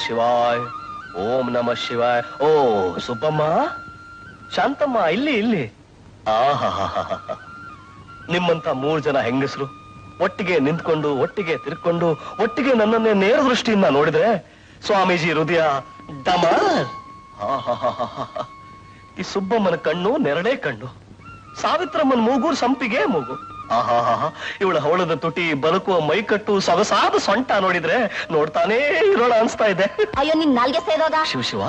ಶಿವಾಯ್, ಓಂ ನಮಃ ಶಿವಾಯ್. ಓ ಸುಬ್ಬಮ್ಮ, ಶಾಂತಮ್ಮ, ಇಲ್ಲಿ ಇಲ್ಲಿ. ಆಹಾ, ನಿಮ್ಮಂತ 3 ಜನ ಹೆಂಗಸರು ಒಟ್ಟಿಗೆ ನಿಂತ್ಕೊಂಡು, ಒಟ್ಟಿಗೆ ತಿರ್ಕೊಂಡು, ಒಟ್ಟಿಗೆ ನನ್ನನ್ನೇ ನೇರ ದೃಷ್ಟಿಯಿಂದ ನೋಡಿದ್ರೆ ಸ್ವಾಮೀಜಿ ಹೃದಯ ಡಮಾರ್. ಈ ಸುಬ್ಬಮ್ಮನ ಕಣ್ಣು ನೆರಳೇ ಕಣ್ಣು, ಸಾವಿತ್ರಮ್ಮನ ಮೂಗೂರು ಸಂಪಿಗೆ ಮೂಗು. ಆಹಾ, ಇವಳ ಹವಳದ ತುಟಿ, ಬದುಕುವ ಮೈಕಟ್ಟು, ಸೊಗಸಾದ ಸೊಂಟ ನೋಡಿದ್ರೆ ನೋಡ್ತಾನೇ ಇರೋಳ ಅನ್ಸ್ತಾ ಇದೆ. ಅಯ್ಯೋ, ನಿನ್ ನಾಲ್ಗೆ ಸೇರೋದ. ಶಿವ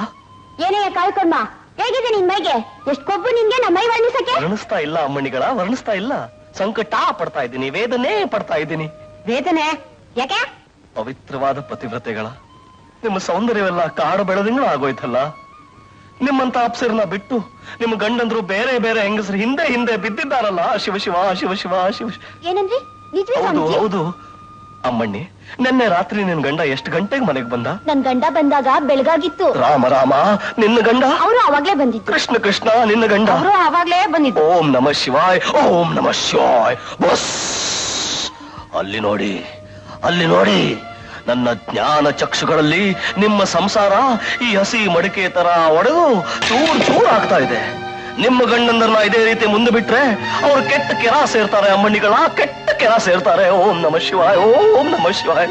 ಏನೇ ಕಾಯ್ಕೊಮ್ಮ, ಹೇಗಿದೆ ನಿನ್ ಮೈಗೆ? ಎಷ್ಟು ಕೊಬ್ಬು ನಿನ್ಗೆ ನಮ್ಮ ಮೈ ವರ್ಣಿಸಕ್ಕೆ? ವರ್ಣಿಸ್ತಾ ಇಲ್ಲ ಅಮ್ಮಣಿಗಳ, ವರ್ಣಿಸ್ತಾ ಇಲ್ಲ. ಸಂಕಟ ಪಡ್ತಾ ಇದ್ದೀನಿ, ವೇದನೆ ಪಡ್ತಾ ಇದ್ದೀನಿ. ವೇದನೆ ಯಾಕೆ? ಪವಿತ್ರವಾದ ಪತಿವ್ರತೆಗಳ ನಿಮ್ಮ ಸೌಂದರ್ಯವೆಲ್ಲ ಕಾಡು ಬೆಳೆದಿಂಗಳು ಆಗೋಯ್ತಲ್ಲ. ನಿಮ್ಮಂತ ಅಪ್ಸರನ್ನ ಬಿಟ್ಟು ನಿಮ್ಮ ಗಂಡಂದ್ರು ಬೇರೆ ಬೇರೆ ಹೆಂಗಸರು ಹಿಂದೆ ಹಿಂದೆ ಬಿದ್ದಿದ್ದಾರಲ್ಲ. ಶಿವ ಶಿವ ಶಿವ ಶಿವ ಶಿವ. ಏನಂದ್ರಿ? ಹೌದು ಹೌದು ಅಮ್ಮಣ್ಣಿ, ನಿನ್ನೆ ರಾತ್ರಿ ನಿನ್ ಗಂಡ ಎಷ್ಟು ಗಂಟೆಗೆ ಮನೆಗೆ ಬಂದ? ನನ್ ಗಂಡ ಬಂದಾಗ ಬೆಳಗಾಗಿತ್ತು. ರಾಮ ರಾಮ, ನಿನ್ನ ಗಂಡ? ಅವರು ಅವಾಗ್ಲೇ ಬಂದಿದ್ದು. ಕೃಷ್ಣ ಕೃಷ್ಣ, ನಿನ್ನ ಗಂಡ? ಅವರು ಅವಾಗ್ಲೇ ಬಂದಿದ್ದು. ಓಂ ನಮಃ ಶಿವಾಯ್, ಓಂ ನಮಃ ಶಿವಾಯ್. ಬಸ್, ಅಲ್ಲಿ ನೋಡಿ, ಅಲ್ಲಿ ನೋಡಿ, ನನ್ನ ಜ್ಞಾನ ಚಕ್ಷುಗಳಲ್ಲಿ ನಿಮ್ಮ ಸಂಸಾರ ಈ ಹಸಿ ಮಡಿಕೆ ತರ ಒಡೆದು ಚೂರ್ ಚೂರ್ ಆಗ್ತಾ ಇದೆ. ನಿಮ್ಮ ಗಂಡಂದ್ರನ್ನ ಇದೇ ರೀತಿ ಮುಂದೆ ಬಿಟ್ರೆ ಅವ್ರು ಕೆಟ್ಟ ಕೆರ ಸೇರ್ತಾರೆ ಅಮ್ಮಣ್ಣಿಗಳ, ಕೆಟ್ಟ ಕೆರ ಸೇರ್ತಾರೆ. ಓಂ ನಮಃ ಶಿವಾಯ್, ಓಂ ನಮಃ ಶಿವಾಯ್.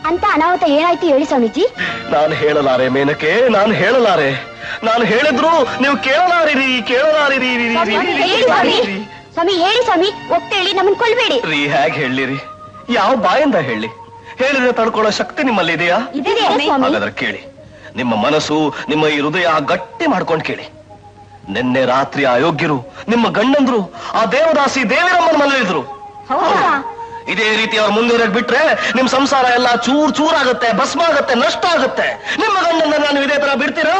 ಅಂತ ಅನಾಹುತ ಏನಾಯ್ತು ಹೇಳಿ ಸ್ವಾಮೀಜಿ? ನಾನು ಹೇಳಲಾರೆ ಮೇನಕೆ, ನಾನು ಹೇಳಲಾರೆ. ನಾನು ಹೇಳಿದ್ರು ನೀವು ಕೇಳಲಾರಿರಿ, ಕೇಳಲಾರಿರಿ. ಸ್ವಾಮಿ ಹೇಳಿ ಸ್ವಾಮಿ, ಒಪ್ಪೇಳಿ ನಮ್ಮನ್ ಕೊಲ್ಬೇಡಿ ರೀ. ಹೇಗೆ ಹೇಳಿರಿ? ಯಾವ ಬಾಯಿಂದ ಹೇಳಿ? ಹೇಳಿದ್ರೆ ತಡ್ಕೊಳ್ಳೋ ಶಕ್ತಿ ನಿಮ್ಮಲ್ಲಿ ಇದೆಯಾ? ಹಾಗಾದ್ರೆ ಕೇಳಿ, ನಿಮ್ಮ ಮನಸ್ಸು, ನಿಮ್ಮ ಈ ಹೃದಯ ಗಟ್ಟಿ ಮಾಡ್ಕೊಂಡು ಕೇಳಿ. ನಿನ್ನೆ ರಾತ್ರಿ ಅಯೋಗ್ಯರು ನಿಮ್ಮ ಗಂಡಂದ್ರು ಆ ದೇವದಾಸಿ ದೇವಿರಮ್ಮನ ಮನೆಯಲ್ಲಿದ್ರು. ಇದೇ ರೀತಿ ಅವ್ರು ಮುಂದುವರೆಗೆ ಬಿಟ್ರೆ ನಿಮ್ ಸಂಸಾರ ಎಲ್ಲ ಚೂರ್ ಚೂರಾಗುತ್ತೆ, ಭಸ್ಮ ಆಗುತ್ತೆ, ನಷ್ಟ ಆಗುತ್ತೆ. ನಿಮ್ಮ ಗಂಡನ್ನ ನಾನು ಇದೇ ತರ ಬಿಡ್ತೀರಾ?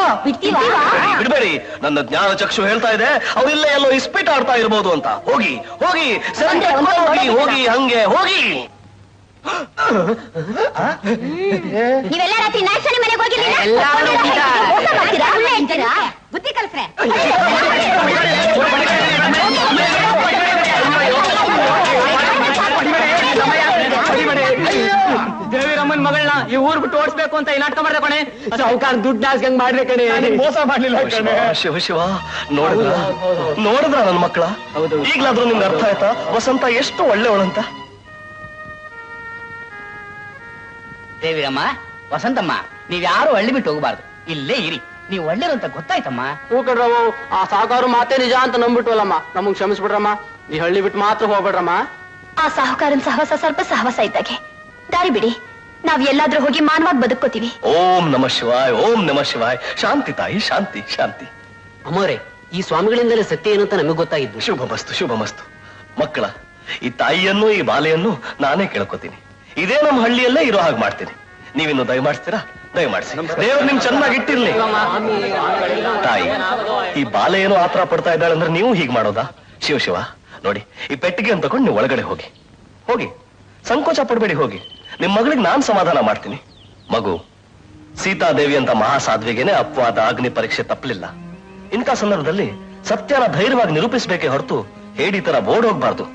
ಬಿಡ್ಬೇಡಿ. ನನ್ನ ಜ್ಞಾನ ಚಕ್ಷು ಹೇಳ್ತಾ ಇದೆ, ಅವ್ರಿಲ್ಲೇ ಎಲ್ಲೋ ಇಸ್ಪೀಟ್ ಆಡ್ತಾ ಇರ್ಬೋದು ಅಂತ. ಹೋಗಿ ಹೋಗಿ ಹೋಗಿ ಹೋಗಿ, ಹಂಗೆ ಹೋಗಿ. ನೀವೆಲ್ಲ ರಾತ್ರಿ ನಾಲ್ಕು ಮನೆಗೆ ಹೋಗಿರ್ತೀರಾ? ಬುದ್ಧಿ ಕಲ್ಸ್ರೆ. ದೇವಿರಮ್ಮನ್ ಮಗಳನ್ನ ಈ ಊರ್ ಬಿಟ್ಟು ಓಡಿಸ್ಬೇಕು ಅಂತ ಈ ನಾಟಕ ಮಾಡ್ದೆ ಕಣೆ. ಸಾವುಕಾರ ದುಡ್ಡು ಹಾಸ್ಕಂಗ್ ಮಾಡ್ದೆ ಕಣೆ, ಮೋಸ ಮಾಡ್ಲಿಲ್ಲ ಕಣೆ. ಶಿವ ಶಿವ, ನೋಡಿದ್ರ ನನ್ನ ಮಕ್ಕಳ? ಈಗ್ಲಾದ್ರೂ ನಿಮ್ಗೆ ಅರ್ಥ ಆಯ್ತಾ ವಸಂತ ಎಷ್ಟು ಒಳ್ಳೆಯವಳಂತ? ದೇವಿರಮ್ಮ, ವಸಂತಮ್ಮ, ನೀವ್ಯಾರು ಹಳ್ಳಿ ಬಿಟ್ಟು ಹೋಗಬಾರ್ದು, ಇಲ್ಲೇ ಇರಿ. ನೀವು ಒಳ್ಳೆರು ಅಂತ ಗೊತ್ತಾಯ್ತಮ್ಮ. ಹೂ ಕಡ್ರವ, ಆ ಸಾಹುಕಾರ ಮಾತೇ ನಿಜ ಅಂತ ನಂಬಿಟ್ವಲ್ಲಮ್ಮ, ನಮಗ್ ಕ್ಷಮಿಸ್ಬಿಡ್ರಮ್ಮ. ನೀ ಹಳ್ಳಿ ಬಿಟ್ಟು ಮಾತ್ರ ಹೋಗ್ಬೇಡ್ರಮ್ಮ. ಆ ಸಾಹುಕಾರನ್ ಸಹವಾಸ ಸ್ವಲ್ಪ ಸಹವಾಸ ಇದ್ದಾಗೆ. ದಾರಿ ಬಿಡಿ, ನಾವ್ ಎಲ್ಲಾದ್ರೂ ಹೋಗಿ ಮಾನವಾಗಿ ಬದುಕೋತೀವಿ. ಓಂ ನಮಃ ಶಿವಾಯ್, ಓಂ ನಮಃ ಶಿವಾಯ್. ಶಾಂತಿ ತಾಯಿ, ಶಾಂತಿ ಶಾಂತಿ. ಅಮ್ಮೋರೆ, ಈ ಸ್ವಾಮಿಗಳಿಂದಲೇ ಸತ್ಯ ಏನು ಅಂತ ನಮಗೆ ಗೊತ್ತಾಗಿದ್ದು. ಶುಭಮಸ್ತು ಶುಭಮಸ್ತು. ಮಕ್ಕಳ, ಈ ತಾಯಿಯನ್ನು ಈ ಬಾಲೆಯನ್ನು ನಾನೇ ಕೇಳ್ಕೊತೀನಿ. ಇದೇ ನಮ್ಮ ಹಳ್ಳಿಯಲ್ಲೇ ಇರೋ ಹಾಗೆ ಮಾಡ್ತೀನಿ. ನೀವಿನ್ನು ದಯಮಾಡ್ತೀರಾ? ದಯಮಾಡಿಸಿ. ದೇವ್ರು ನಿಮ್ ಚೆನ್ನಾಗಿಟ್ಟಿರ್ಲಿ. ತಾಯಿ, ಈ ಬಾಲೆ ಏನೋ ಆತರ ಪಡ್ತಾ ಇದ್ದಾಳೆ ಅಂದ್ರೆ ನೀವು ಹೀಗೆ ಮಾಡೋದಾ? ಶಿವ ಶಿವ, ನೋಡಿ, ಈ ಪೆಟ್ಟಿಗೆ ಅಂತ ತಗೊಂಡು ನೀವು ಒಳಗಡೆ ಹೋಗಿ ಹೋಗಿ, ಸಂಕೋಚ ಪಡಬೇಡಿ, ಹೋಗಿ. ನಿಮ್ ಮಗಳಿಗೆ ನಾನ್ ಸಮಾಧಾನ ಮಾಡ್ತೀನಿ. ಮಗು, ಸೀತಾದೇವಿ ಅಂತ ಮಹಾಸಾಧ್ವಿಗೆನೆ ಅಪವಾದ ಅಗ್ನಿ ಪರೀಕ್ಷೆ ತಪ್ಪಲಿಲ್ಲ. ಇಂಥ ಸಂದರ್ಭದಲ್ಲಿ ಸತ್ಯನ ಧೈರ್ಯವಾಗಿ ನಿರೂಪಿಸಬೇಕೇ ಹೊರತು ಹೇಡಿ ತರ ಬೋರ್ಡ್ ಹೋಗ್ಬಾರ್ದು.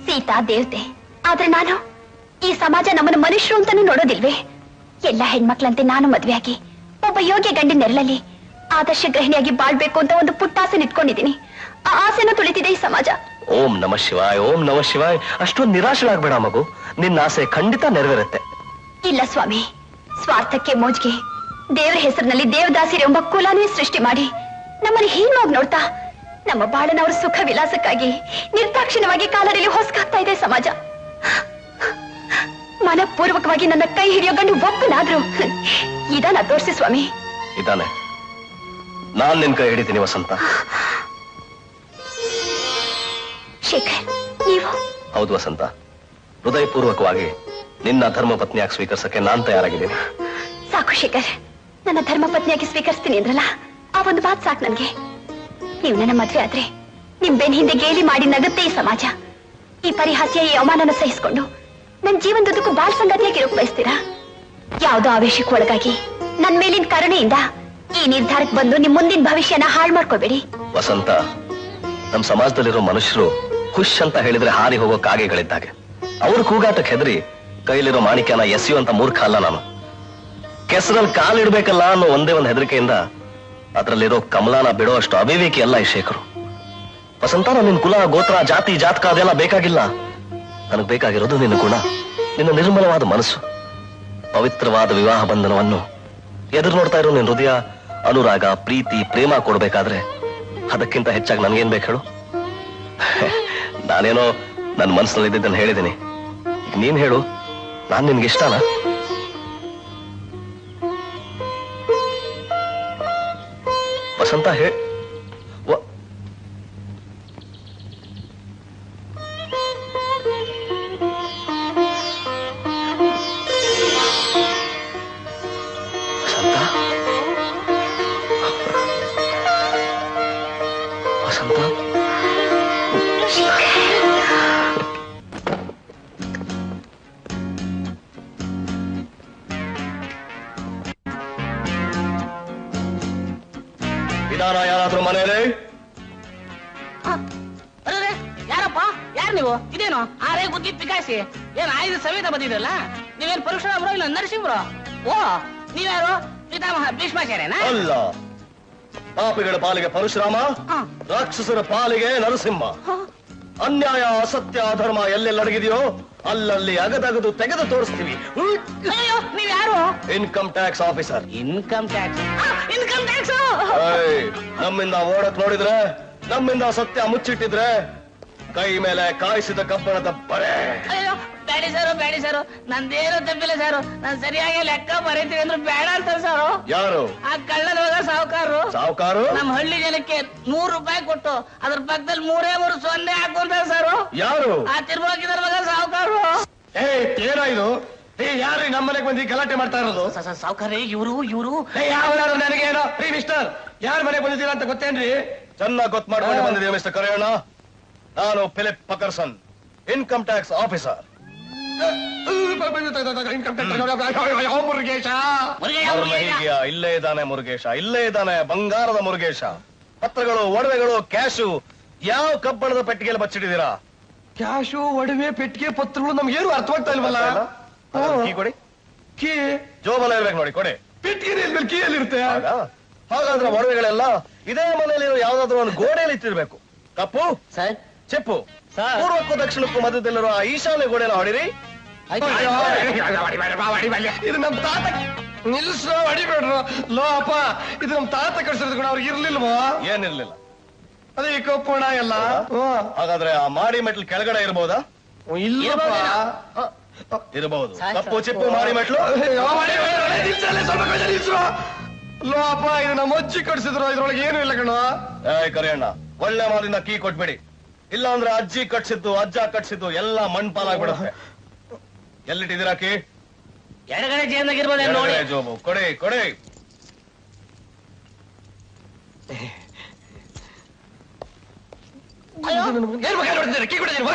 ಸೀತಾ ದೇವತೆ ಆದ್ರೆ ನಾನು ಈ ಸಮಾಜ ನಮ್ಮನ್ನು ಮನುಷ್ಯರು ಅಂತಾನು ನೋಡೋದಿಲ್ವೇ? ಎಲ್ಲ ಹೆಣ್ಮಕ್ಳಂತೆ ನಾನು ಮದ್ವೆಯಾಗಿ ಒಬ್ಬ ಯೋಗ್ಯ ಗಂಡಿನ ನೆರಳಲ್ಲಿ ಆದರ್ಶ ಗೃಹಿಣಿಯಾಗಿ ಬಾಳ್ಬೇಕು ಅಂತ ಒಂದು ಪುಟ್ಟಾಸೆನ ಇಟ್ಕೊಂಡಿದ್ದೀನಿ. ಆ ಆಸೆನೂ ತುಳಿತಿದೆ ಈ ಸಮಾಜ. ಓಂ ನಮಃ ಶಿವಾಯ್, ಓಂ ನಮಃ ಶಿವಾಯ್. ಅಷ್ಟೊಂದು ನಿರಾಶರಾಗ್ಬೇಡ ಮಗು, ನಿನ್ನ ಆಸೆ ಖಂಡಿತ ನೆರವೇರುತ್ತೆ. ಇಲ್ಲ ಸ್ವಾಮಿ, ಸ್ವಾರ್ಥಕ್ಕೆ ಮೋಜ್ಗೆ ದೇವರ ಹೆಸರಿನಲ್ಲಿ ದೇವದಾಸಿರಿ ಎಂಬ ಕುಲನೇ ಸೃಷ್ಟಿ ಮಾಡಿ ನಮ್ಮನ್ನು ಹೀನವಾಗಿ ನೋಡ್ತಾ ನಮ್ಮ ಬಾಳನವರ ಸುಖ ವಿಲಾಸಕ್ಕಾಗಿ ನಿರ್ದಾಕ್ಷಿಣ್ಯವಾಗಿ ಕಾಲರಲ್ಲಿ ಹೊಸಕಾಗ್ತಾ ಇದೆ ಸಮಾಜ. ಮನಪೂರ್ವಕವಾಗಿ ನನ್ನ ಕೈ ಹಿಡಿಯೋ ಗಂಡು ಒಪ್ಪನಾದ್ರು ಇದನ್ನ ತೋರಿಸಿ ಸ್ವಾಮಿ. ಇದಾನೆ, ನಾನ್ ನಿನ್ ಕೈ ಹಿಡಿತೀನಿ ವಸಂತ. ಶೇಖರ್, ನೀವು? ಹೌದು ವಸಂತ, ಹೃದಯಪೂರ್ವಕವಾಗಿ ನಿನ್ನ ಧರ್ಮ ಪತ್ನಿಯಾಗಿ ಸ್ವೀಕರಿಸಕ್ಕೆ ನಾನ್ ತಯಾರಾಗಿದ್ದೀನಿ. ಸಾಕು ಶೇಖರ್, ನನ್ನ ಧರ್ಮ ಪತ್ನಿಯಾಗಿ ಸ್ವೀಕರಿಸ್ತೀನಿ ಅಂದ್ರಲ್ಲ, ಆ ಒಂದು ಮಾತು ಸಾಕು ನನ್ಗೆ. ನೀವು ನನ್ನ ಮದ್ವೆ ಆದ್ರೆ ನಿಮ್ ಬೆನ್ ಹಿಂದೆ ಗೇಲಿ ಮಾಡಿ ನಗುತ್ತೆ ಈ ಸಮಾಜ. ಈ ಪರಿಹಾಸ್ಯ, ಈ ಅವಮಾನನ ಸಹಿಸಿಕೊಂಡು ನನ್ ಜೀವನದುದ್ದಕ್ಕೂ ಬಾಳ್ ಸಂಗಾತಿಯಾಗಿ ಇರೋಕ್ ಬಯಸ್ತೀರಾ? ಯಾವ್ದೋ ಆವೇಶಕ್ಕೆ ಒಳಗಾಗಿ ನನ್ ಮೇಲಿನ ಕರುಣೆಯಿಂದ ಈ ನಿರ್ಧಾರಕ್ಕೆ ಬಂದು ನಿಮ್ ಮುಂದಿನ ಭವಿಷ್ಯನ ಹಾಳು ಮಾಡ್ಕೋಬೇಡಿ. ವಸಂತ, ನಮ್ ಸಮಾಜದಲ್ಲಿರೋ ಮನುಷ್ಯರು ಖುಷ್ ಅಂತ ಹೇಳಿದ್ರೆ ಹಾರಿ ಹೋಗೋ ಕಾಗೆಗಳಿದ್ದಾಗೆ. ಅವ್ರ ಕೂಗಾಟಕ್ಕೆ ಹೆದರಿ ಕೈಲಿರೋ ಮಾಣಿಕ್ಯನ ಎಸೆಯುವಂತ ಮೂರ್ಖ ಅಲ್ಲ ನಾನು. ಕೆಸರಲ್ಲಿ ಕಾಲಿಡ್ಬೇಕಲ್ಲ ಅನ್ನೋ ಒಂದೇ ಒಂದು ಹೆದರಿಕೆಯಿಂದ ಅದರಲ್ಲಿರೋ ಕಮಲಾನ ಬಿಡೋ ಅಷ್ಟು ಅವಿವೇಕಿ ಅಲ್ಲ ಈ ಶೇಖರು. ವಸಂತ, ನಿನ್ ಕುಲ, ಗೋತ್ರ, ಜಾತಿ, ಜಾತಕ ಅದೆಲ್ಲ ಬೇಕಾಗಿಲ್ಲ. ನನಗೆ ಬೇಕಾಗಿರೋದು ನಿನ್ನ ಗುಣ, ನಿನ್ನ ನಿರ್ಮಲವಾದ ಮನಸ್ಸು. ಪವಿತ್ರವಾದ ವಿವಾಹ ಬಂಧನವನ್ನು ಎದುರು ನೋಡ್ತಾ ಇರೋ ನಿನ್ನ ಹೃದಯ ಅನುರಾಗ, ಪ್ರೀತಿ, ಪ್ರೇಮ ಕೊಡ್ಬೇಕಾದ್ರೆ ಅದಕ್ಕಿಂತ ಹೆಚ್ಚಾಗಿ ನನ್ಗೇನ್ ಬೇಕು ಹೇಳು? ನಾನೇನೋ ನನ್ನ ಮನಸ್ಸಿನಲ್ಲಿ ಇದ್ದಿದ್ದನ್ನು ಹೇಳಿದ್ದೀನಿ. ಈಗ ನೀನ್ ಹೇಳು, ನಾನ್ ನಿನ್ಗೆ ಇಷ್ಟನಾ? ವಸಂತ ವಿಧಾನ ಯಾರಾದ್ರೂ ಮನೆಯಲ್ಲಿ? ಯಾರಪ್ಪ? ಯಾರು ನೀವು? ಇದೇನು ಆರೇ ಗುದ್ದಿ ಪಿಕಾಸಿ ಏನ್ ಆಯ್ದು ಸಮೇತ ಬಂದಿದ್ರಲ್ಲ? ನೀವೇನ್ ಪರಶುರಾಮ್ರೋ ಇಲ್ಲ ನರಸಿಂಹರೋ? ಓ, ನೀವ್ಯಾರು? ಪಿತಾಮಹ ಭೀಷ್ಮಾಚಾರ್ಯನಾ? ಅಲ್ಲ, ಪಾಪಿಗಳ ಪಾಲಿಗೆ ಪರಶುರಾಮ, ರಾಕ್ಷಸರ ಪಾಲಿಗೆ ನರಸಿಂಹ. ಅನ್ಯಾಯ, ಅಸತ್ಯ, ಅಧರ್ಮ ಎಲ್ಲೆಲ್ಲ ಅಡಗಿದೆಯೋ ಅಲ್ಲಲ್ಲಿ ಅಗದಗದು ತೆಗೆದು ತೋರಿಸ್ತೀವಿ. ನೀವ್ಯಾರು? Income tax officer. Income tax? Income tax? ನಮ್ಮಿಂದ ಓಡಕ್ ನೋಡಿದ್ರೆ, ನಮ್ಮಿಂದ ಸತ್ಯ ಮುಚ್ಚಿಟ್ಟಿದ್ರೆ ಕೈ ಮೇಲೆ ಕಾಯಿಸಿದ ಕಬ್ಬಣದ ಬರೆ. ಅಯ್ಯೋ ಬ್ಯಾಡಿ ಸರು, ನಂದೇನು ತಪ್ಪಿಲ್ಲ ಸರ್. ನಾನ್ ಸರಿಯಾಗಿ ಲೆಕ್ಕ ಬರೀತೀನಿ ಅಂದ್ರೆ ಬೇಡ ಅಂತ ಸರ್. ಯಾರು? ಆ ಕಳ್ಳನ ಮಗ ಸಾವುಕಾರು ನಮ್ಮ ಹಳ್ಳಿ ಜನಕ್ಕೆ 100 ರೂಪಾಯಿ ಕೊಟ್ಟು ಅದ್ರ ಪಕ್ಕದಲ್ಲಿ 3 ಸೊನ್ನೆ ಹಾಕೊಂತಾರೆ ಸರ್. ಯಾರು? ಆ ತಿರ್ಬೋಕಿದ್ರ ಮಗ ಸಾವುಕಾರು. ಏನಾಯ್ತು? ಯಾರು ನಮ್ಮನೆಗೆ ಬಂದು ಗಲಾಟೆ ಮಾಡ್ತಾ ಇರೋದು? ಸಾವುಕಾರ್ರಿ ಇವರು ಯಾರು? ನನಗೇನೋ ಮಿಸ್ಟರ್, ಯಾರ ಮನೆಗೆ ಬಂದಿದ್ದೀರಾ ಅಂತ ಗೊತ್ತೇನ್ರಿ? ಚೆನ್ನಾಗಿ ಗೊತ್ತು ಮಾಡ್ಕೊಂಡು ಬಂದಿದ್ದೀವಿ ಮಿಸ್ಟರ್ ಕರೆಯೋಣ. ನಾನು ಫಿಲಿಪ್ ಪಕರ್ಸನ್, ಇನ್ಕಮ್ ಟ್ಯಾಕ್ಸ್ ಆಫೀಸರ್. ಇಲ್ಲೇ ಇದ್ದಾನೆ ಮುರುಗೇಶ, ಇಲ್ಲೇ ಇದ್ದಾನೆ ಬಂಗಾರದ ಮುರುಗೇಶ. ಪತ್ರಗಳು, ಒಡವೆಗಳು, ಕ್ಯಾಶು ಯಾವ ಕಬ್ಬಣದ ಪೆಟ್ಟಿಗೆಯಲ್ಲಿ ಬಚ್ಚಿಟ್ಟಿದ್ದೀರಾ? ಕ್ಯಾಶು, ಒಡವೆ, ಪೆಟ್ಟಿಗೆ, ಪತ್ರಗಳು ನಮ್ಗೇನು ಅರ್ಥವಾಗ್ತಾ ಇಲ್ವಲ್ಲ. ಕೀ ಕೊಡಿ. ಕೀ ಜೋಬಲ್ಲ ಇರ್ಬೇಕು ನೋಡಿ, ಕೊಡಿ. ಪೆಟ್ಟಿಗೆ ಕೀಯಲ್ಲಿರುತ್ತೆ. ಹಾಗಾದ್ರೆ ಒಡವೆಗಳೆಲ್ಲ ಇದೇ ಮನೆಯಲ್ಲಿ ಯಾವ್ದಾದ್ರು ಒಂದು ಗೋಡೆಯಲ್ಲಿ ಇಟ್ಟಿರ್ಬೇಕು. ಕಪ್ಪು ಸರ್, ಚಿಪ್ಪು, ಪೂರ್ವಕ್ಕೂ ದಕ್ಷಿಣಕ್ಕೂ ಮಧ್ಯದಲ್ಲಿರುವ ಈಶಾನ್ಯ ಗೋಡೆನ ಹೊಡಿರಿ. ಇದು ನಮ್ ತಾತ ನಿಲ್ಸೋ, ಹೊಡಿಬೇಡ್ರು. ಲೋ ಅಪ್ಪ, ಇದು ನಮ್ ತಾತ ಕಳ್ಸಿರೋದು ಅವ್ರಿಗೆ ಇರ್ಲಿಲ್ವೋ? ಏನಿರ್ಲಿಲ್ಲ. ಅದೇ ಈ ಕಪ್ಪಣ ಎಲ್ಲ. ಹಾಗಾದ್ರೆ ಆ ಮಾಡಿ ಮೆಟ್ಲು ಕೆಳಗಡೆ ಇರ್ಬೋದಾ? ಇಲ್ಲಪ್ಪ, ಇರಬಹುದು. ಕಪ್ಪು, ಚಿಪ್ಪು, ಮಾಡಿ ಮೆಟ್ಲು. ಲೋ ಅಪ್ಪ, ಇದು ನಮ್ಮ ಅಜ್ಜಿ ಕಟ್ಸಿದ್ರು, ಇದ್ರೊಳಗೆ ಏನು ಇಲ್ಲ ಕಣ. ಕರಿಯಣ್ಣ, ಒಳ್ಳೆ ಮಾಲಿನ ಕೀ ಕೊಟ್ಬಿಡಿ. ಇಲ್ಲ ಅಂದ್ರೆ ಅಜ್ಜಿ ಕಟ್ಸಿದ್ದು, ಅಜ್ಜ ಕಟ್ಸಿದ್ದು ಎಲ್ಲ ಮಣ್ಪಾಲಾಗ್ಬಿಡುತ್ತೆ. ಎಲ್ಲಿಟ್ಟಿದ್ದೀರಾ ಕೀ? ಎಡಗಡೆ ಜೇಬಾಗಿರ್ಬೋದ ನೋಡಿ. ಜೋಬು ಕೊಡಿ, ಕೊಡಿ. ಕೀ ಕೊಡ್ತೀನಿ.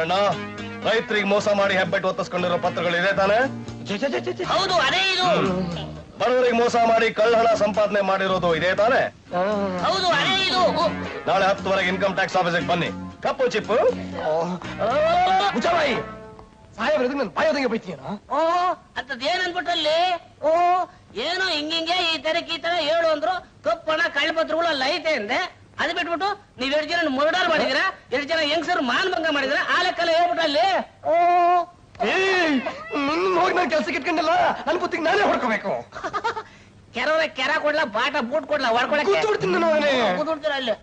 ಅಣ್ಣ, ರೈತರಿಗೆ ಮೋಸ ಮಾಡಿ ಹೆಬ್ಬೆಟ್ಟು ಒತ್ತಿಸ್ಕೊಂಡಿರೋ ಪತ್ರಗಳು ಇದೆ ತಾನೆ? ಹೌದು, ಅದೇ ಇದು. ಬಡವರಿಗೆ ಮೋಸ ಮಾಡಿ ಕಳ್ಳಹಣ ಸಂಪಾದನೆ ಮಾಡಿರೋದು ಇದೆ ತಾನೆ? ಹೌದು, ಅದೇ ಇದು. ನಾಳೆ 10 ಇನ್ಕಮ್ ಟ್ಯಾಕ್ಸ್ ಆಫೀಸಿಗೆ ಬನ್ನಿ. ಕಪ್ಪು, ಚಿಪ್ಪು. ಮುಚ್ಚಬಾಯಿ, ಸಾಹೇಬ್ರದಕ್ಕೆ ನಾನು ಬಾಯೋದಂಗೆ ಬೈತೀನ. ಓ ಅಂತದ್ ಏನ್ ಅನ್ಬಿಟ್ಟಲ್ಲಿ? ಓ ಏನೋ ಹಿಂಗಿಂಗೆ ಈ ತರ ಹೇಳು ಅಂದ್ರು. ಕಪ್ಪಣ ಕಳ್ಳಪತ್ರಗಳು ಅಲ್ಲಿ ಐತೆ ಅಂದೆ. ಅದ್ ಬಿಟ್ಬಿಟ್ಟು ನೀವ್ 2 ಜನ ಮರ್ಡರ್ ಮಾಡಿದಿರ, 2 ಜನ ಹೆಂಗಸರು ಮಾನಭಂಗ ಮಾಡಿದಿರ. ಆ ಲೆಕ್ಕಲ್ಲ ಹೇಳ್ಬಿಟ್ಟು ಅಲ್ಲಿ. ಓ ನಿನ್ನ ಹೋಗಿ ನಾನು ಕೆಲ್ಸಕ್ಕೆ ಇಟ್ಕೊಂಡಿಲ್ಲ, ನನ್ ಬುತ್ತಿಗೆ ನಾನೇ ಹೊಡ್ಕೋಬೇಕು. ಕೆರ ಕೊಡ್ಲಾ, ಬಾಟ ಬೂಟ್ ಕೊಡ್ಲಾ, ಹೊಡ್ಕೊಳಕ್ಕೆ ಕೂತ್ಬಿಡ್ತೀನಿ ನಾನು. ಅವನೇ ಕೂತ್ಬಿಡ್ತೀರ ಅಲ್ಲಿ.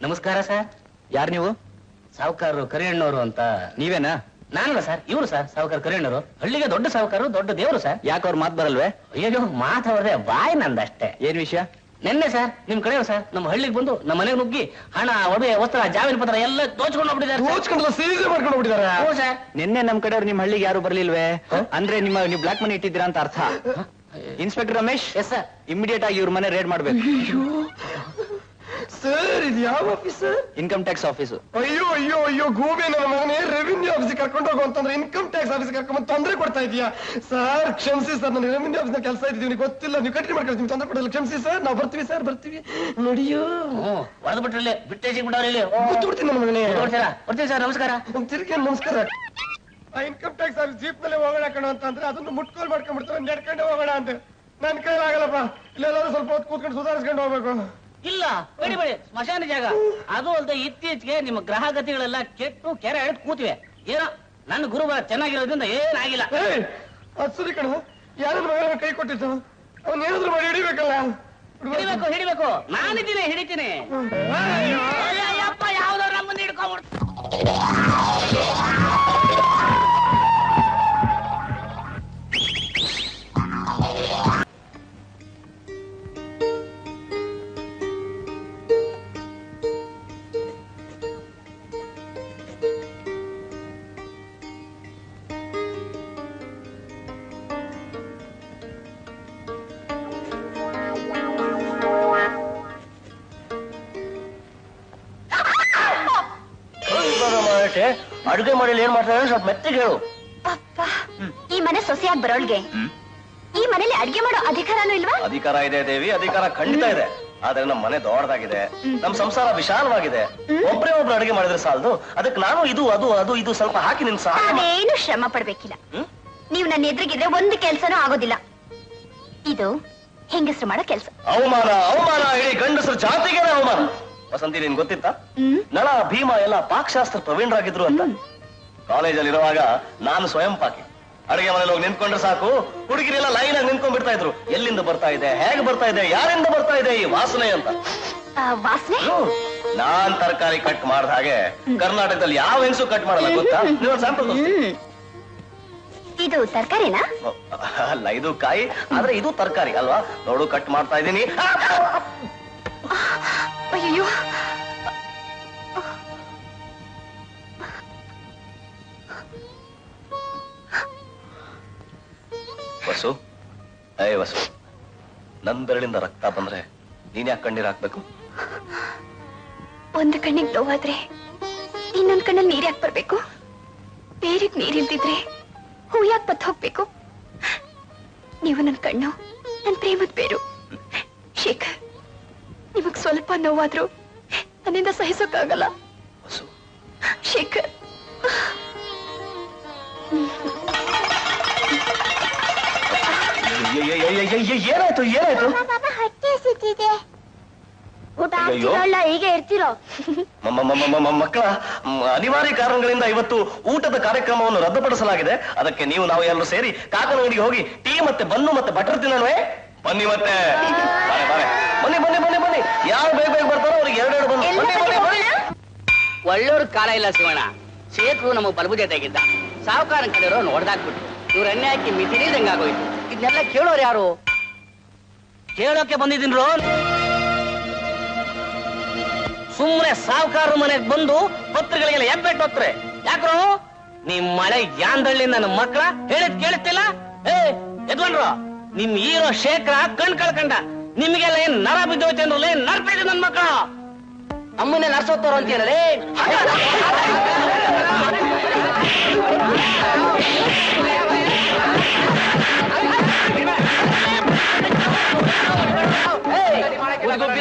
ನಮಸ್ಕಾರ ಸರ್. ಯಾರು ನೀವು? ಸಾವುಕಾರರು ಕರಿಯಣ್ಣವರು ಅಂತ. ನೀವೇನಾ? ನಾನಲ್ಲ ಸರ್, ಇವರು ಸರ್ ಸಾವುಕಾರ ಕರಿಯಣ್ಣವರು. ಹಳ್ಳಿಗೆ ದೊಡ್ಡ ಸಾವುಕಾರರು, ದೊಡ್ಡ ದೇವರು ಸರ್. ಯಾಕೆ ಅವ್ರ ಮಾತು ಬರಲ್ವೇ? ಅಯ್ಯೋ, ಮಾತಾಡ್ರೆ ಬಾಯ್ ನಂದಷ್ಟೇ. ಏನ್ ವಿಷಯ? ನೆನ್ನೆ ಸರ್ ನಿಮ್ ಕಡೆ ಸರ್ ನಮ್ಮ ಹಳ್ಳಿಗೆ ಬಂದು ನಮ್ಮ ಮನೆಗೆ ನುಗ್ಗಿ ಹಣ, ಒಡವೆ, ವಸ್ತ್ರ, ಜಾಮೀನು ಪತ್ರ ಎಲ್ಲ ದೋಚ್ಕೊಂಡು ಹೋಗ್ಬಿಟ್ಟಿದ್ದಾರೆ. ಸೀಸೆ ಮಾಡ್ಕೊಂಡು ಹೋಗ್ಬಿಟ್ಟಿದ್ದಾರೆ. ಹ್ಞೂ ಸರ್. ನಿನ್ನೆ ನಮ್ ಕಡೆಯವ್ರು ನಿಮ್ ಹಳ್ಳಿಗೆ ಯಾರು ಬರ್ಲಿಲ್ವೇ? ಅಂದ್ರೆ ನೀವು ಬ್ಲಾಕ್ ಮನಿ ಇಟ್ಟಿದ್ದೀರಾ ಅಂತ ಅರ್ಥ. Inspector Ramesh, yes sir, immediate ಆಗಿ ಇವ್ರ ಮನೆ ರೇಡ್ ಮಾಡ್ಬೇಕು. ಸರ್ ಇದು ಯಾವ ಆಫೀಸ್? Income tax office. ಅಯ್ಯೋ ಅಯ್ಯೋ ಅಯ್ಯೋ, ಗೂಬೆ ನನ್ನ ಮಗನೇ ರೆವಿನ್ಯೂ ಆಫೀಸ್ ಕರ್ಕೊಂಡು ಹೋಗು ಅಂತಂದ್ರೆ ಇನ್ಕಮ್ ಟ್ಯಾಕ್ಸ್ ಆಫೀಸ್ ಕರ್ಕೊಂಡು ತೊಂದರೆ ಕೊಡ್ತಾ ಇದೀಯಾ? ಸರ್ ಕ್ಷಮಿಸಿ ಸರ್, ನಾನು ರೆವಿನ್ಯೂ ಆಫೀಸ್ ಕೆಲಸ ಇದ್ದೀವಿ, ಗೊತ್ತಿಲ್ಲ, ನೀವು ಕಂಟಿನ್ಯೂ ಮಾಡ್ಕೊಳ್ತೀನಿ, ತೊಂದರೆ ಕೊಡಲ್ಲ, ಕ್ಷಮಿಸಿ ಸರ್, ನಾವು ಬರ್ತೀವಿ ಸರ್, ಬರ್ತೀವಿ. ನೋಡಿಯೋ ಹೊಡೆದು ಬಿಟ್ರಲ್ಲಿ ಬಿಟ್ಟೇಜಿ ಬಿಡೋರಲ್ಲಿ ಬಿಡ್ತೀನಿ ನನ್ನ ಮಗನೇ. ಬರ್ತೀವಿ ಸರ್, ನಮಸ್ಕಾರ. ತಿರುಗಿ ನಮಸ್ಕಾರ. ಆ ಇನ್ಕಮ್ ಟ್ಯಾಕ್ಸ್ ಆಫೀಸ್ ಜೀಪ್ ನಲ್ಲಿ ಹೋಗೋಣ ಕಣ ಅಂತಂದ್ರೆ ಅದನ್ನು ಮುಟ್ಕೋಲ್ ಮಾಡ್ಕೊಂಡ್ಬಿಡ್ತಾರೆ, ನಡ್ಕೊಂಡು ಹೋಗೋಣ ಅಂತ. ನನ್ ಕೈಲಾಗಲ್ಲಪ್ಪ, ಇಲ್ಲೆಲ್ಲಾದ್ರೂ ಸ್ವಲ್ಪ ಹೊತ್ತು ಕೂತ್ಕೊಂಡು ಸುಧಾರಿಸ್ಕೊಂಡು ಹೋಗ್ಬೇಕು. ಇಲ್ಲ ಬೇಡಿ ಬೇಡಿ, ಸ್ಮಶಾನ ಜಾಗ ಅದು ಅಲ್ಲದೆ ಇತ್ತೀಚೆಗೆ ನಿಮ್ಮ ಗ್ರಹಗತಿಗಳೆಲ್ಲ ಕೆಟ್ಟು ಕೆರೆ ಎಳೆದು ಕೂತಿವೆ. ಏನೋ ನನ್ನ ಗುರುಬಲ ಚೆನ್ನಾಗಿರೋದ್ರಿಂದ ಏನಾಗಿಲ್ಲ. ಅದು ಸರಿ ಕಣ, ಯಾರ ಮಗನ ಕೈ ಕೊಟ್ಟಿತ್ತು, ಅವ್ನ ಏನಾದ್ರು ಮಾಡಿ ಹಿಡಿಬೇಕಲ್ಲ. ಹಿಡಿಬೇಕು ಹಿಡಿಬೇಕು, ನಾನಿದ್ದೀನಿ, ಹಿಡಿತೀನಿ. ಅಪ್ಪ ಯಾವ್ದೋ ನಮ್ಮನ್ನ ಹಿಡ್ಕೊಂಡ್ಬಿಡ್ತು. ಅಡುಗೆ ಮಾಡಿ ಏನ್ ಮಾಡ್ತಾರೆ ಸ್ವಲ್ಪ ಮೆತ್ತಿಗೆ ಹೇಳು. ಅಪ್ಪ, ಈ ಮನೆ ಸೊಸೆಯಾಗಿ ಬರೋಳ್ಗೆ ಈ ಮನೇಲಿ ಅಡ್ಗೆ ಮಾಡೋ ಅಧಿಕಾರನೂ ಇಲ್ವಾ? ಅಧಿಕಾರ ಇದೆ ದೇವಿ, ಅಧಿಕಾರ ಖಂಡಿತ ಇದೆ. ಆದ್ರೆ ನಮ್ಮ ಮನೆ ದೊಡ್ಡದಾಗಿದೆ, ನಮ್ ಸಂಸಾರ ವಿಶಾಲವಾಗಿದೆ. ಒಬ್ರೇ ಒಬ್ರು ಅಡುಗೆ ಮಾಡಿದ್ರೆ ಸಾಲದು, ಅದಕ್ಕೆ ನಾನು ಇದು ಅದು ಅದು ಇದು ಸ್ವಲ್ಪ ಹಾಕಿ ನಿನ್ ಸಹಾಯ ಅದೇನು ಶ್ರಮ ಪಡ್ಬೇಕಿಲ್ಲ. ನೀವು ನನ್ನ ಎದುರಿಗಿದ್ರೆ ಒಂದು ಕೆಲ್ಸನೂ ಆಗೋದಿಲ್ಲ. ಇದು ಹೆಂಗಸರು ಮಾಡೋ ಕೆಲ್ಸ. ಅವಮಾನ ಅವಮಾನ, ಇಡೀ ಗಂಡಸರು ಜಾತಿಗೆ ಅವಮಾನ. ವಸಂತಿ, ನಿನ್ ಗೊತ್ತಿತ್ತ ನಳ ಭೀಮ ಎಲ್ಲ ಪಾಕಶಾಸ್ತ್ರ ಪ್ರವೀಣರಾಗಿದ್ರು ಅಂತ? ಕಾಲೇಜಲ್ಲಿ ಇರುವಾಗ ನಾನು ಸ್ವಯಂ ಪಾಕಿ. ಅಡುಗೆ ಮನೇಲಿ ಹೋಗಿ ನಿಂತ್ಕೊಂಡ್ರೆ ಸಾಕು, ಹುಡುಗಿರೆಲ್ಲ ಲೈನ್ ಆಗಿ ನಿಂತ್ಕೊಂಡ್ ಬಿಡ್ತಾ ಇದ್ರು. ಎಲ್ಲಿಂದ ಬರ್ತಾ ಇದೆ, ಹೇಗೆ ಬರ್ತಾ ಇದೆ, ಯಾರಿಂದ ಬರ್ತಾ ಇದೆ ಈ ವಾಸನೆ ಅಂತ. ವಾಸನೆ? ನಾನ್ ತರಕಾರಿ ಕಟ್ ಮಾಡ್ದ ಹಾಗೆ ಕರ್ನಾಟಕದಲ್ಲಿ ಯಾವ ಹೆಂಗಸು ಕಟ್ ಮಾಡಲ್ಲ, ಗೊತ್ತಾ? ನೀವು ಸ್ಯಾಂಪಲ್. ಇದು ತರಕಾರಿನಾ? ಅಲ್ಲ, ಇದು ಕಾಯಿ, ಆದ್ರೆ ಇದು ತರಕಾರಿ ಅಲ್ವಾ? ನೋಡು, ಕಟ್ ಮಾಡ್ತಾ ಇದ್ದೀನಿ. ಅಯ್ಯೋ, ವಸು, ಏ ವಸು, ನನ್ ಬೆರಳಿಂದ ರಕ್ತ ಬಂದ್ರೆ ನೀನ್ ಯಾಕೆ ಕಣ್ಣೀರ್ ಹಾಕ್ಬೇಕು? ಒಂದು ಕಣ್ಣಿಗೆ ನೋವಾದ್ರೆ ಇನ್ನೊಂದ್ ಕಣ್ಣಲ್ಲಿ ನೀರ್ ಯಾಕೆ ಬರ್ಬೇಕು? ಬೇರೆಗ್ ನೀರಿಲ್ದಿದ್ರೆ ಹೂ ಯಾಕೆ ಬತ್ ಹೋಗ್ಬೇಕು? ನೀವು ನನ್ ಕಣ್ಣು, ನನ್ ಪ್ರೇಮದ ಬೇರು. ಶೇಖರ್, ನಿಮಗ್ ಸ್ವಲ್ಪ ನೋವಾದ್ರೂ ನನ್ನಿಂದ ಸಹಿಸೋಕ್ಕಾಗಲ್ಲ. ವಸು, ಶೇಖರ್, ಏನಾಯ್ತು ಏನಾಯ್ತು? ಊಟ ಅಯ್ಯೋ. ಹೀಗೆ ಇರ್ತಿರೋ? ಮಕ್ಕಳ ಅನಿವಾರ್ಯ ಕಾರಣಗಳಿಂದ ಇವತ್ತು ಊಟದ ಕಾರ್ಯಕ್ರಮವನ್ನು ರದ್ದುಪಡಿಸಲಾಗಿದೆ. ಅದಕ್ಕೆ ನಾವು ಎಲ್ಲರೂ ಸೇರಿ ಕಾಕನಗಡಿಗೆ ಹೋಗಿ ಟೀ ಮತ್ತೆ ಬನ್ನು ಮತ್ತೆ ಬಟರ್ ತಿನ್ನೋಣವೇ? ಬನ್ನಿ ಮತ್ತೆ, ಬಾರೆ ಬಾರೆ, ಬನ್ನಿ ಬನ್ನಿ ಬನ್ನಿ ಬನ್ನಿ. ಯಾರು ಬೇಗ ಬೇಗ ಬರ್ತಾರೋ ಅವ್ರಿಗೆ ಎರಡೆರಡು ಬನ್ನಿ. ಬನ್ನಿ ಬನ್ನಿ ಬನ್ನಿ. ಒಳ್ಳೆಯವ್ರ ಕಾಲ ಇಲ್ಲ ಶಿವಣ್ಣ. ಶೇಖರು ನಮಗೆ ಬಲಬುದ್ಧಿಯಾಗಿದ್ದ, ಸಾಹುಕಾರ ಕಡೆಯವರು ನೋಡ್ದಾಕ್ಬಿಟ್ಟು ಇವ್ರ ಅನ್ಯಾಯಕ್ಕೆ ಮಿತಿರಿದಂಗಾಗೋಯ್ತು. ಇದನ್ನೆಲ್ಲ ಕೇಳೋರು ಯಾರು? ಕೇಳೋಕೆ ಬಂದಿದ್ದೀನಿ ರೋ. ಸುಮ್ಮನೆ ಸಾಹುಕಾರ ಮನೆಗೆ ಬಂದು ಪತ್ರಗಳಿಗೆಲ್ಲ ಎಬ್ಬೆಟ್ಟು ಹೋಗ್ತಾರೆ. ಯಾಕ್ರೋ ನಿಮ್ ಮಳೆ ಯಾಂದಳ್ಳಿ ನನ್ನ ಮಕ್ಕಳ ಹೇಳಿದ್ ಕೇಳುತ್ತಿಲ್ಲ? ಏ ಎದ್ಕೊಂಡ್ರು, ನಿಮ್ ಹೀರೋ ಶೇಖರ ಕಣ್ ಕಳ್ಕಂಡ. ನಿಮ್ಗೆಲ್ಲ ಏನ್ ನರ ಬಿದ್ದೋಯ್ತು ಅಂದ್ರಲ್ಲ, ಏನ್ ನರ್ಪಿದ್ರು ನನ್ ಮಕ್ಕಳು. ಅಮ್ಮನೇ ನರ್ಸೋತಾರ ಅಂತೀನಲ್ಲೇ.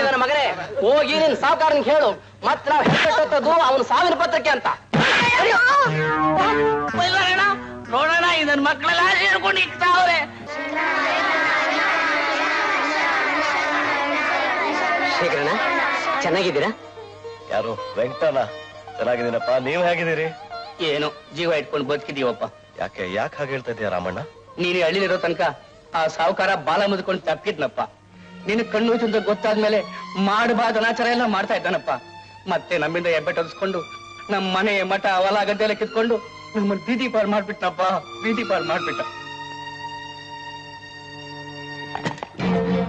ನನ್ನ ಮಗನೇ, ಹೋಗಿ ನಿನ್ ಸಾವುಕಾರನ್ ಹೇಳು, ಮತ್ ನಾವ್ ಹೆಸರು ಅವನು ಸಾವಿನ ಪತ್ರಕ್ಕೆ ಅಂತ. ನೋಡೋಣ, ಈ ನನ್ನ ಮಕ್ಕಳೆಲ್ಲ ಸೇರ್ಕೊಂಡು ಇಕ್ತಾವ್ರೆ. ಶೇಖರಣ್ಣ, ಚೆನ್ನಾಗಿದ್ದೀರಾ? ಯಾರು? ವೆಂಕಟನ. ಚೆನ್ನಾಗಿದ್ದೀನಪ್ಪ, ನೀವ್ ಹೇಗಿದ್ದೀರಿ? ಏನು ಜೀವ ಇಟ್ಕೊಂಡು ಬದುಕಿದೀವಪ್ಪ. ಯಾಕೆ ಹಾಗೆ ಹೇಳ್ತಾ ಇದೀಯ ರಾಮಣ್ಣ? ನೀನು ಹಳ್ಳಿಲಿರೋ ತನಕ ಆ ಸಾವುಕಾರ ಬಾಲ ಮುದ್ಕೊಂಡು ತಪ್ಪಿದ್ನಪ್ಪ. ನಿನ್ ಕಣ್ಣು ಅಂತ ಗೊತ್ತಾದ್ಮೇಲೆ ಮಾಡಬಾರ್ದು ಅನಾಚಾರ ಎಲ್ಲ ಮಾಡ್ತಾ ಇದ್ದಾನಪ್ಪ. ಮತ್ತೆ ನಮ್ಮಿಂದ ಎಬ್ಬೆಟ್ಟೊದಿಸ್ಕೊಂಡು ನಮ್ ಮನೆ ಮಠ ಹೊಲ ಗದ್ದೆ ಎಲ್ಲ ಕಿತ್ಕೊಂಡು ನಮ್ಮನ್ನ ಬೀದಿ ಪಾಲ್ ಮಾಡ್ಬಿಟ್ನಪ್ಪ, ಬೀದಿ ಪಾಲ್ ಮಾಡ್ಬಿಟ್ಟ.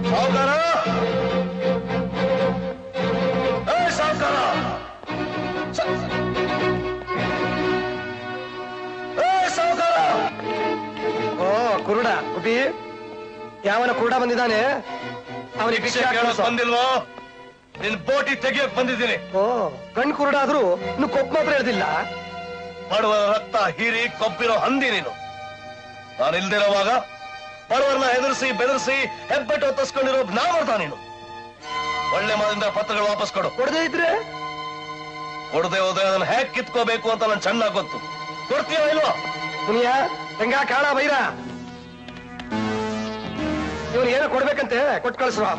ಸಾವುಕಾರ, ಸಾವುಕಾರ, ಸಾವುಕಾರ. ಓ ಕುರುಡ ಗುಬ್ಬಿ, ಯಾವನ ಕೂಡ ಬಂದಿದ್ದಾನೆ ಅವನಿಗೆ ಭಿಕ್ಷೆ ಕೇಳೋಕ್ ಬಂದಿಲ್ವೋ? ನಿನ್ ಬೋಟಿ ತೆಗಿಯೋಕ್ ಬಂದಿದ್ದೀನಿ. ಓ ಕಣ್ ಕುರುಡಾದ್ರೂ ಇನ್ನು ಕೊಪ್ಪು ಮಾತ್ರ ಹೇಳ್ದಿಲ್ಲ. ಬಡವರ ರಕ್ತ ಹೀರಿ ಕೊಬ್ಬಿರೋ ಹಂದಿ ನೀನು. ನಾನು ಇಲ್ದಿರೋವಾಗ ಬಡವರನ್ನ ಹೆದರ್ಸಿ ಬೆದರ್ಸಿ ಹೆಬ್ಬೆಟ್ಟು ಹೊತ್ತಿಸ್ಕೊಂಡಿರೋ ನಾವರ್ತ ನೀನು. ಒಳ್ಳೆ ಮಾದಿಂದ ಪತ್ರಗಳು ವಾಪಸ್ ಕೊಡು. ಕೊಡದೇ ಇದ್ರೆ ಕೊಡದೆ ಹೋದ್ರೆ ಅದನ್ನ ಹೇಗ್ ಕಿತ್ಕೋಬೇಕು ಅಂತ ನನ್ ಚೆನ್ನಾಗ್ ಗೊತ್ತು. ಕೊಡ್ತೀಯೋ ಇಲ್ವಾ? ಮುನಿಯ ಹೆಂಗ ಕಾಳ ಬೈರ ಇವ್ರು ಏನೋ ಕೊಡ್ಬೇಕಂತೆ ಕೊಟ್ಟು ಕಳಿಸ್ರು.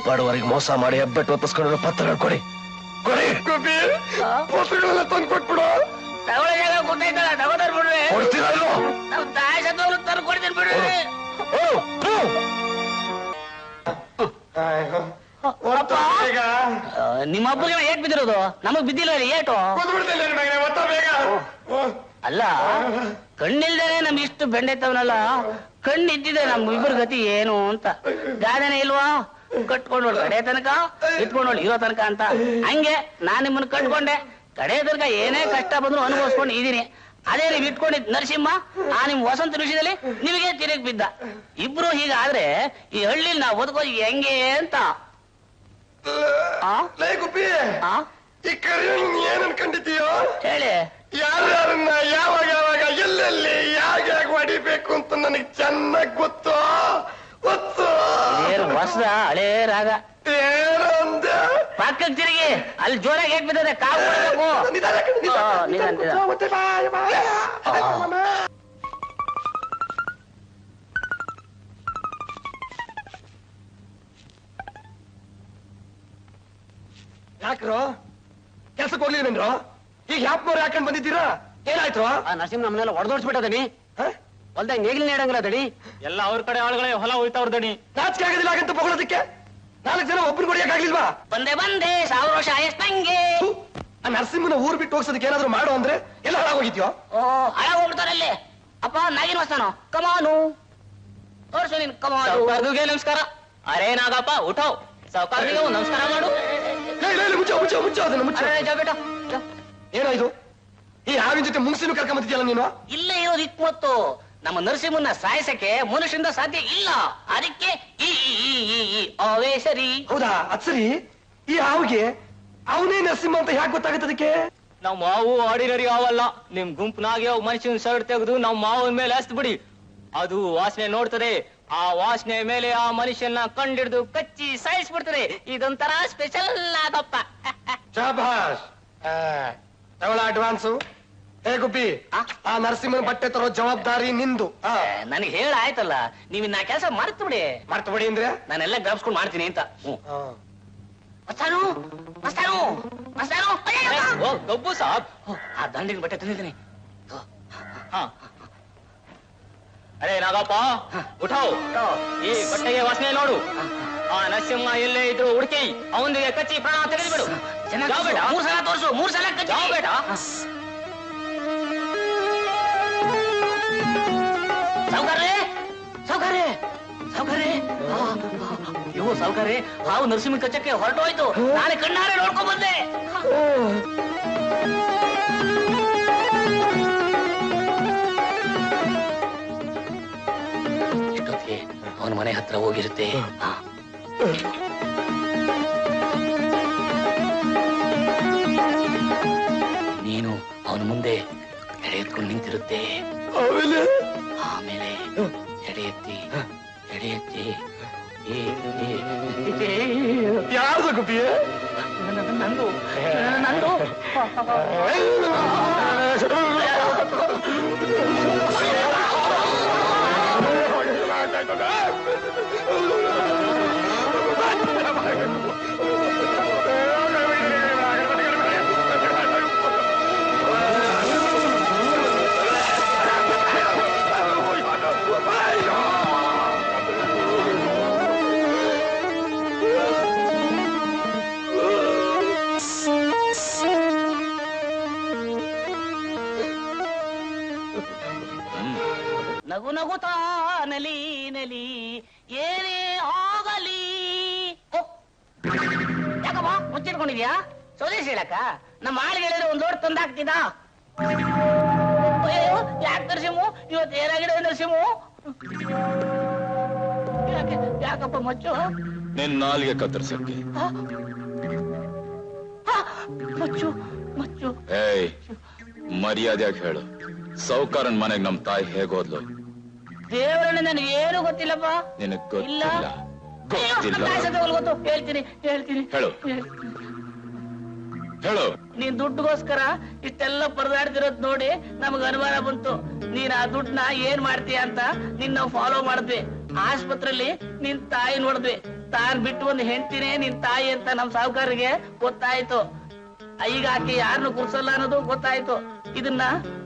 ಬಡವರಿಗೆ ಮೋಸ ಮಾಡಿ ಹೆಬ್ಬೆಟ್ಟು ಒಪ್ಪಿಸ್ಕೊಂಡಿರೋ ಪತ್ರಗಳು ಕೊಡಿ. ಕೊಡಿ. ಪತ್ರಗಳೆಲ್ಲ ತಂದು ಕೊಟ್ಬಿಡು. ಗೊತ್ತಾಯ್ತಲ್ಲ ತಗೋತಾರ ಬಿಡ್ರಿ. ಕೊಡ್ತೀರಾ ಇಲ್ವೋ? ನಾವು ತಾಯಿ ಸತ್ತವ್ರು ತಂದು ಕೊಡ್ತೀನಿ ಬಿಡ್ರಿ. ನಿಮ್ಮ ಹಬ್ಬಗೆ ಏಟ್ ಬಿದ್ದಿರೋದು ನಮಗ್ ಬಿದ್ದಿಲ್ಲ ಏಟು. ಅಲ್ಲ ಕಣ್ಣಿಲ್ದೇನೆ ನಮ್ಗೆ ಇಷ್ಟು ಬೆಂಡೆತ್ತವನಲ್ಲ, ಕಣ್ಣಿದ್ದಿದೆ ನಮ್ ಇಬ್ಬರ ಗತಿ ಏನು ಅಂತ. ಗಾದೆನೇ ಇಲ್ವಾ? ಕಟ್ಕೊಂಡು ಕಡೆ ತನಕ ಇಟ್ಕೊಂಡು ಇರೋ ತನಕ ಅಂತ. ಹಂಗೆ ನಾನ್ ನಿಮ್ಮನ್ನ ಕಟ್ಕೊಂಡೆ, ಕಡೆ ತನಕ ಏನೇ ಕಷ್ಟ ಬಂದ್ರು ಅನುಭವಿಸ್ಕೊಂಡು ಇದೀನಿ. ಅದೇ ನೀವ್ ಇಟ್ಕೊಂಡಿದ್ ನರಸಿಂಹ ಆ ನಿಮ್ ವಸಂತ ವಿಷಯದಲ್ಲಿ ನಿಮಗೆ ತಿರುಗಿ ಬಿದ್ದ. ಇಬ್ರು ಹೀಗಾದ್ರೆ ಈ ಹಳ್ಳಿಲಿ ನಾವು ಬದುಕೋದು ಹೆಂಗೆ ಅಂತ. ಗುಬ್ಬಿ ಈ ಕರಿ ಏನ್ ಅನ್ಕೊಂಡಿದ್ದೀಯೋ ಹೇಳಿ. ಯಾರ್ಯಾರನ್ನ ಯಾವಾಗ ಯಾವಾಗ ಎಲ್ಲೆಲ್ಲಿ ಯಾಕೆ ಹೊಡಿಬೇಕು ಅಂತ ನನಗೆ ಚೆನ್ನಾಗ್ ಗೊತ್ತು. ಏನು ಹೊಸದ ಹಳೇ ರಾಗ. ಏನಂದೆ? ಪಕ್ಕಕ್ಕೆ ತಿರುಗಿ ಅಲ್ಲಿ ಜೋರಾಗಿ ಹೇಗ್ ಬಿದ್ದದೆ ಕಾವು ಯಾಕ್ರೋ ಕೆಲ್ಸಕ್ಕೆ ಹೋಗ್ಲಿಲ್ವೇನ್ರೋ? ಈಗ ಯಾಪ್ನವ್ರು ಯಾಕಂಡ್ ಬಂದಿದ್ದೀರಾ? ಏನಾಯ್ತು? ನರಸಿಂಹ ನಮ್ಮನ್ನೆಲ್ಲ ಹೊಡೆದೋಡ್ಸ್ಬಿಟ್ಟದನಿ. ಹೊಲ್ದಾಗ ನೇಗಿಲ್ ನೀಡಂಗಿಲ್ಲ ದಣಿ. ಎಲ್ಲ ಅವ್ರ ಕಡೆ ಆಳುಗಳೇ ಹೊಲ ಹೋಯ್ತಾವ್ರ ದಣಿ. ನಾಚಿಕೆ ಆಗೋದಿಲ್ಲ ಹಾಗಂತ ಬಗಳೋದಕ್ಕೆ 4 ಜನ ಒಬ್ಬರು ಕೊಡಿಯಕ್ಕಾಗ್ಲಿಲ್ವಾ? ಬಂದೆ 1000 ವರ್ಷ ಆಯಸ್ನಂಗೆ. ಆ ನರಸಿಂಹನ ಊರ್ ಬಿಟ್ಟು ಹೋಗ್ಸೋದಕ್ಕೆ ಏನಾದ್ರು ಮಾಡು ಅಂದ್ರೆ ಎಲ್ಲ ಹಾಳಾಗೋಗಿದ್ಯೋ? ಓ ಹಾಳಾಗ ಹೋಗ್ಬಿಡ್ತಾರಲ್ಲಿ. ಅಪ್ಪ ನಾಗಿನ ವಸ್ತಾನು ಕಮಾನು ತೋರ್ಸು ನೀನ್ ಕಮಾನು. ಸೌಕಾರ್ಗೆ ನಮಸ್ಕಾರ. ಅರೇ ನಾಗಪ್ಪ ಉಠೋ, ಸೌಕಾರ್ಗೆ ನಮಸ್ಕಾರ ಮಾಡು. ಮುಚ್ಚ ಅದನ್ನ ಮುಚ್ಚ. ಬೇಟ ಏನಾಯ್ತು? ಈ ಹಾವಿನ ಜೊತೆ ಮುಂಗ್ಸಿನೂ ಕರ್ಕೊಂಬಂದಿದ್ಯಲ್ಲ ನೀನು? ಇಲ್ಲೇ ಇರೋದು ಇಕ್ಮತ್ತು. ನಮ್ಮ ನರಸಿಂಹನ ಸಾಯಿಸಕ್ಕೆ ಮನುಷ್ಯರಿಂದ ಸಾಧ್ಯ ಇಲ್ಲ. ಅದಕ್ಕೆ ಈ ಅವೇ ಸರಿ. ಹೌದಾ? ಅದ್ ಸರಿ, ಈ ಹಾವಿಗೆ ಅವನೇ ನರಸಿಂಹ ಅಂತ ಯಾಕೆ ಗೊತ್ತಾಗತ್ತದಕ್ಕೆ? ನಾವ್ ಮಾವು ಆರ್ಡಿನರಿ ಅವಲ್ಲ. ನಿಮ್ ಗುಂಪನಾಗೆ ಮನುಷ್ಯನ ಶರ್ಟ್ ತೆಗೆದು ನಾವ್ ಮಾವನ ಮೇಲೆ ಹಸ್ತ್ ಬಿಡಿ, ಅದು ವಾಸನೆ ನೋಡ್ತದೆ. ಆ ವಾಸನೆ ಮೇಲೆ ಆ ಮನುಷ್ಯನ ಕಂಡಿಡ್ದು ಕಚ್ಚಿ ಸಾಯಿಸ್ಬಿಡ್ತದೆ. ಇದೊಂಥರ ಸ್ಪೆಷಲ್ ಆಗಪ್ಪ. ಶಾಬಾಷ್. ತಗೊಳ ಅಡ್ವಾನ್ಸು. ಹೇ ಗುಬ್ಬಿ, ಆ ನರಸಿಂಹನ ಬಟ್ಟೆ ತರೋ ಜವಾಬ್ದಾರಿ ನಿಂದು. ನನಗೆ ಹೇಳ ಆಯ್ತಲ್ಲ, ನೀವ್ ನಾ ಕೆಲಸ ಮರ್ತು ಬಿಡಿ. ಮರ್ತು ಬಿಡಿ ಅಂದ್ರೆ ನಾನೆಲ್ಲ ಜ್ಞಾಪಿಸ್ಕೊಂಡು ಮಾಡ್ತೀನಿ ಅಂತ. ಗಬ್ಬು ಸಾಬ್, ಆ ದಂಡಿನ ಬಟ್ಟೆ ತಂದಿದ್ದೀನಿ. ಅರೇ ನಾಗಪ್ಪ ಉಠೋ, ಈ ಬಟ್ಟೆಗೆ ವಾಸನೆ ನೋಡು. ಆ ನರಸಿಂಹ ಎಲ್ಲೇ ಇದ್ರು ಹುಡುಕಿ ಅವನಿಗೆ ಕಚ್ಚಿ ಪ್ರಾಣ ತೆಗೆದುಬಿಡು. 3 ಸಲ ತೋರಿಸು, 3 ಸಲ ಕಚ್ಚಿ ಬೇಡ. ಸಾವುಕಾರೆ, ಹಾವು ನರಸಿಂಹ ಕಚ್ಚಕ್ಕೆ ಹೊರಟೋಯ್ತು. ನಾಳೆ ಕಣ್ಣಾರೆ ನೋಡ್ಕೊಂಡ್ ಬಂದೆ. ಎಷ್ಟೊತ್ತಿಗೆ ಅವನ ಮನೆ ಹತ್ರ ಹೋಗಿರುತ್ತೆ. ನೀನು ಅವನ ಮುಂದೆ ಎಡೆ ಎತ್ಕೊಂಡು ನಿಂತಿರುತ್ತೆ. ಆಮೇಲೆ ಆಮೇಲೆ ಎಡೆ ಎತ್ತಿ ಯಾರ್ದು ಗುಬ್ಬಿಯ ನಂದು ನಗು ನಗುತ್ತಾ ನಲಿ ಏನೇ ಆಗಲಿ. ಯಾಕಮ್ಮ ಮುಚ್ಚಿಟ್ಕೊಂಡಿದ್ಯಾ? ಸ್ವದೇಶಿ ಹೇಳಕ್ಕ ನಮ್ಮ ಆಳಿಗೆ ಹೇಳಿದ್ರೆ ಒಂದ್ ಲೋಡ್ ತಂದಾಕ್ತಿದ್ದ. ಅಯ್ಯೋ ಯಾಕೆ ನರಸಿಂಹು ಇವತ್ತು ಏನಾಗಿದೆ ನರಸಿಂಹು? ಯಾಕಪ್ಪ ಮಚ್ಚು? ನಿನ್ ನಾಲಿಗೆ ಕತ್ತರಿಸಕ್ಕೆ. ಮಚ್ಚು ಏಯ್ ಮರ್ಯಾದೆಯಾಗಿ ಹೇಳು, ಸೌಕಾರನ್ ಮನೆಗ್ ನಮ್ ತಾಯಿ ಹೇಗೋದ್ಲು? ದೇವರನ್ನ ನನಗೆ ಏನು ಗೊತ್ತಿಲ್ಲಪ್ಪ. ನಿನಗ್ ಇಲ್ಲ ಗೊತ್ತಿಲ್ಲ? ಗೊತ್ತು, ಹೇಳ್ತೀನಿ ಹೇಳು. ಹೇಳು. ನೀನ್ ದುಡ್ಡುಗೋಸ್ಕರ ಇಷ್ಟೆಲ್ಲ ಪರದಾಡ್ತಿರೋದ್ ನೋಡಿ ನಮಗ ಅನುಮಾನ ಬಂತು. ನೀನ್ ಆ ದುಡ್ಡನ್ನ ಏನ್ ಮಾಡ್ತೀಯ ಅಂತ ನಿನ್ನ ಫಾಲೋ ಮಾಡಿದ್ವಿ. ಆಸ್ಪತ್ರೆಯಲ್ಲಿ ನಿನ್ ತಾಯಿ ನೋಡಿದ್ವಿ. ತಾನ್ ಬಿಟ್ಟು ಒಂದು ಹೆಂಡ್ತಿನೇ ನಿನ್ ತಾಯಿ ಅಂತ ನಮ್ ಸಾಹುಕಾರರಿಗೆ ಗೊತ್ತಾಯ್ತು. ಈಗ ಆಕೆ ಯಾರನ್ನು ಕುರ್ಸಲ್ಲ ಅನ್ನೋದು ಗೊತ್ತಾಯ್ತು. ಇದನ್ನ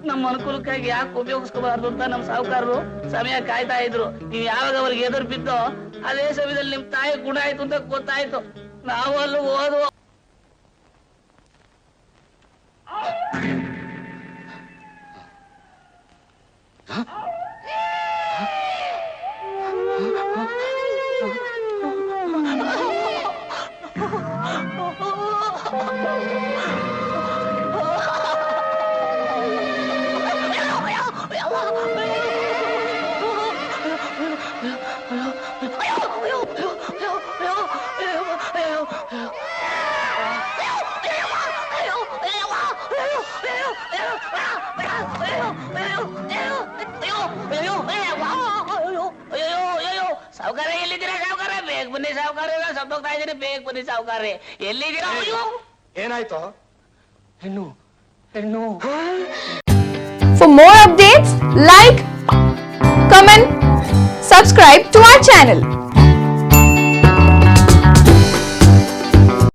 ನಮ್ಮ ಅನುಕೂಲಕ್ಕಾಗಿ ಯಾಕೆ ಉಪಯೋಗಿಸ್ಕೋಬಾರ್ದು ಅಂತ ನಮ್ ಸಾಹುಕಾರರು ಸಮಯ ಕಾಯ್ತಾ ಇದ್ರು. ನೀವ್ ಯಾವಾಗ ಅವ್ರಿಗೆ ಎದುರು ಬಿದ್ದೋ ಅದೇ ಸಮಯದಲ್ಲಿ ನಿಮ್ ತಾಯಿ ಗುಣ ಆಯ್ತು ಅಂತ ಗೊತ್ತಾಯ್ತು. ನಾವು ಅಲ್ಲೂ ಹೋದ್ವು. ಸಾವುಕಾರ ಎಲ್ಲಿದ್ದೀರಾ? ಸಾವುಕಾರ ಬೇಗ ಬನ್ನಿ. ಸಾವುಕಾರ ಸತ್ತೋಗ್ತಾ ಇದ್ದೀನಿ, ಬೇಗ ಬನ್ನಿ. ಸಾವುಕಾರ ಎಲ್ಲಿದ್ದೀರಾ? ಏನಾಯ್ತು? ಹೆಣ್ಣು ಹೆಣ್ಣು. For more updates, like, comment, subscribe to our channel.